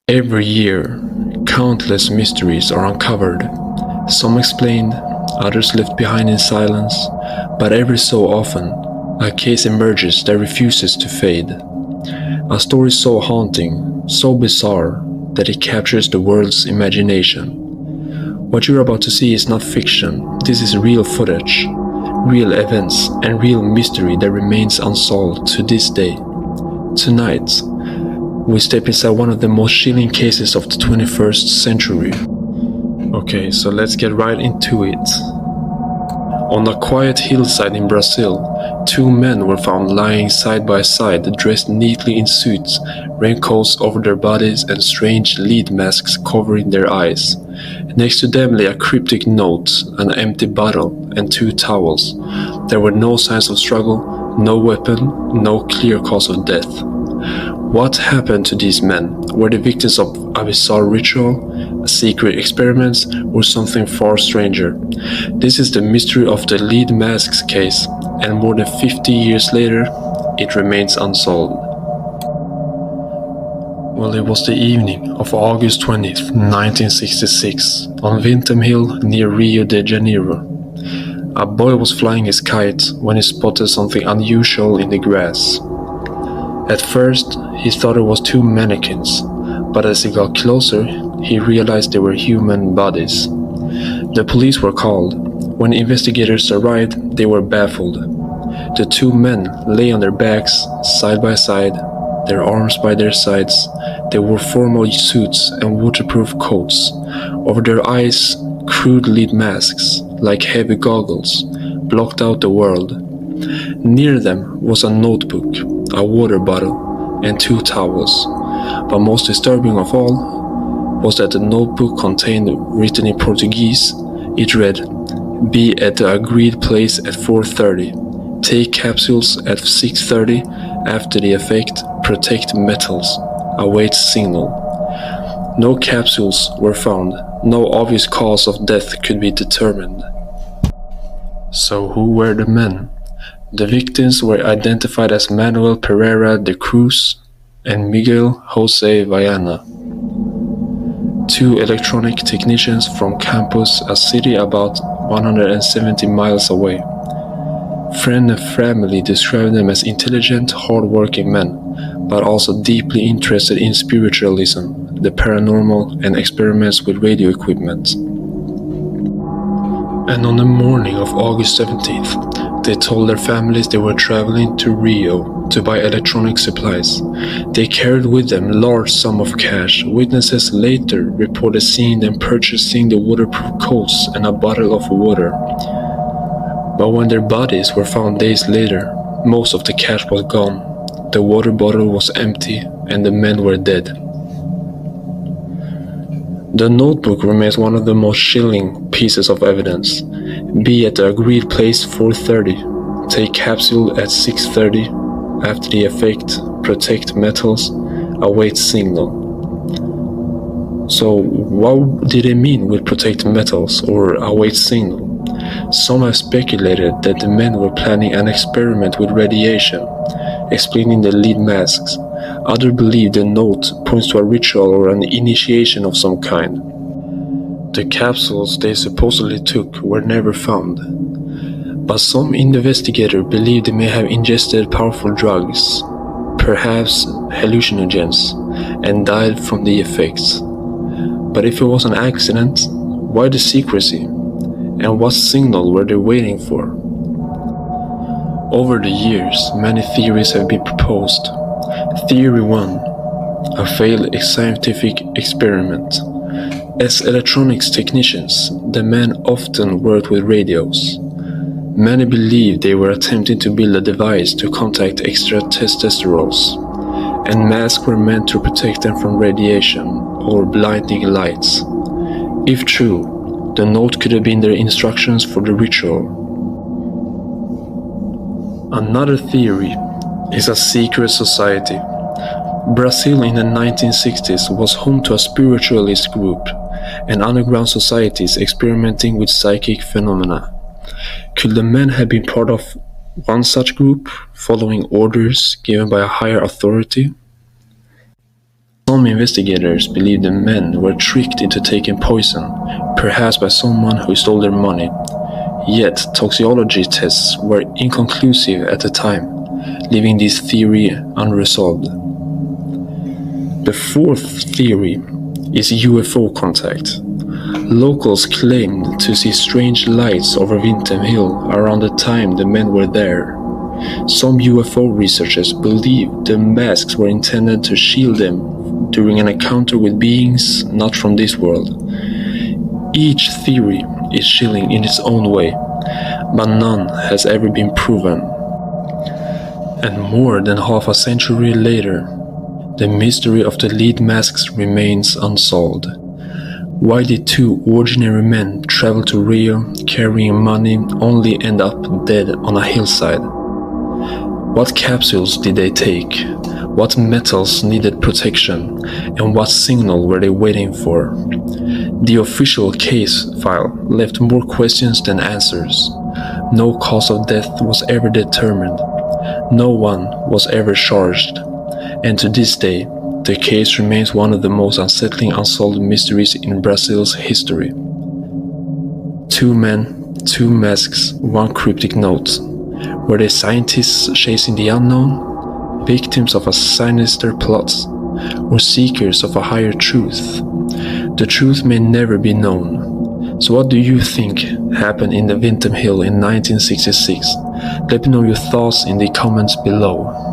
Every year, countless mysteries are uncovered, some explained, others left behind in silence, but every so often, a case emerges that refuses to fade. A story so haunting, so bizarre, that it captures the world's imagination. What you're about to see is not fiction, this is real footage, real events, and real mystery that remains unsolved to this day. Tonight, we step inside one of the most chilling cases of the 21st century. Okay, so let's get right into it. On a quiet hillside in Brazil, two men were found lying side by side, dressed neatly in suits, raincoats over their bodies and strange lead masks covering their eyes. Next to them lay a cryptic note, an empty bottle, and two towels. There were no signs of struggle, no weapon, no clear cause of death. What happened to these men? Were they victims of a bizarre ritual, a secret experiment, or something far stranger? This is the mystery of the lead masks case, and more than 50 years later, it remains unsolved. Well, it was the evening of August 20th, 1966, on Vintem Hill near Rio de Janeiro. A boy was flying his kite when he spotted something unusual in the grass. At first, he thought it was two mannequins, but as he got closer, he realized they were human bodies. The police were called. When investigators arrived, they were baffled. The two men lay on their backs, side by side, their arms by their sides. They wore formal suits and waterproof coats. Over their eyes, crude lead masks, like heavy goggles, blocked out the world. Near them was a notebook, a water bottle, and two towels. But most disturbing of all was that the notebook contained, written in Portuguese, it read, "Be at the agreed place at 4:30. Take capsules at 6:30. After the effect, protect metals. Await signal." No capsules were found. No obvious cause of death could be determined. So who were the men? The victims were identified as Manuel Pereira de Cruz and Miguel Jose Viana, two electronic technicians from Campos, a city about 170 miles away. Friend and family described them as intelligent, hard-working men, but also deeply interested in spiritualism, the paranormal, and experiments with radio equipment. And on the morning of August 17th, they told their families they were traveling to Rio to buy electronic supplies. They carried with them a large sum of cash. Witnesses later reported seeing them purchasing the waterproof coats and a bottle of water. But when their bodies were found days later, most of the cash was gone. The water bottle was empty and the men were dead. The notebook remains one of the most chilling pieces of evidence. Be at the agreed place 4:30. Take capsule at 6:30. After the effect, protect metals. Await signal. So what did it mean with protect metals or await signal? Some have speculated that the men were planning an experiment with radiation, explaining the lead masks. Others believe the note points to a ritual or an initiation of some kind. The capsules they supposedly took were never found, but some investigators believe they may have ingested powerful drugs, perhaps hallucinogens, and died from the effects. But if it was an accident, why the secrecy? And what signal were they waiting for? Over the years, many theories have been proposed. Theory 1. A failed scientific experiment. As electronics technicians, the men often worked with radios. Many believe they were attempting to build a device to contact extraterrestrials, and masks were meant to protect them from radiation or blinding lights. If true, the note could have been their instructions for the ritual. Another theory is a secret society. Brazil in the 1960s was home to a spiritualist group and underground societies experimenting with psychic phenomena. Could the men have been part of one such group, following orders given by a higher authority? Some investigators believe the men were tricked into taking poison, perhaps by someone who stole their money. Yet, toxicology tests were inconclusive at the time, leaving this theory unresolved. The fourth theory is UFO contact. Locals claimed to see strange lights over Windham Hill around the time the men were there. Some UFO researchers believe the masks were intended to shield them during an encounter with beings not from this world. Each theory is chilling in its own way, but none has ever been proven. And more than half a century later, the mystery of the lead masks remains unsolved. Why did two ordinary men travel to Rio carrying money only end up dead on a hillside? What capsules did they take? What metals needed protection? And what signal were they waiting for? The official case file left more questions than answers. No cause of death was ever determined. No one was ever charged. And to this day, the case remains one of the most unsettling unsolved mysteries in Brazil's history. Two men, two masks, one cryptic note. Were they scientists chasing the unknown, victims of a sinister plot, or seekers of a higher truth? The truth may never be known. So what do you think happened in the Windham Hill in 1966? Let me know your thoughts in the comments below.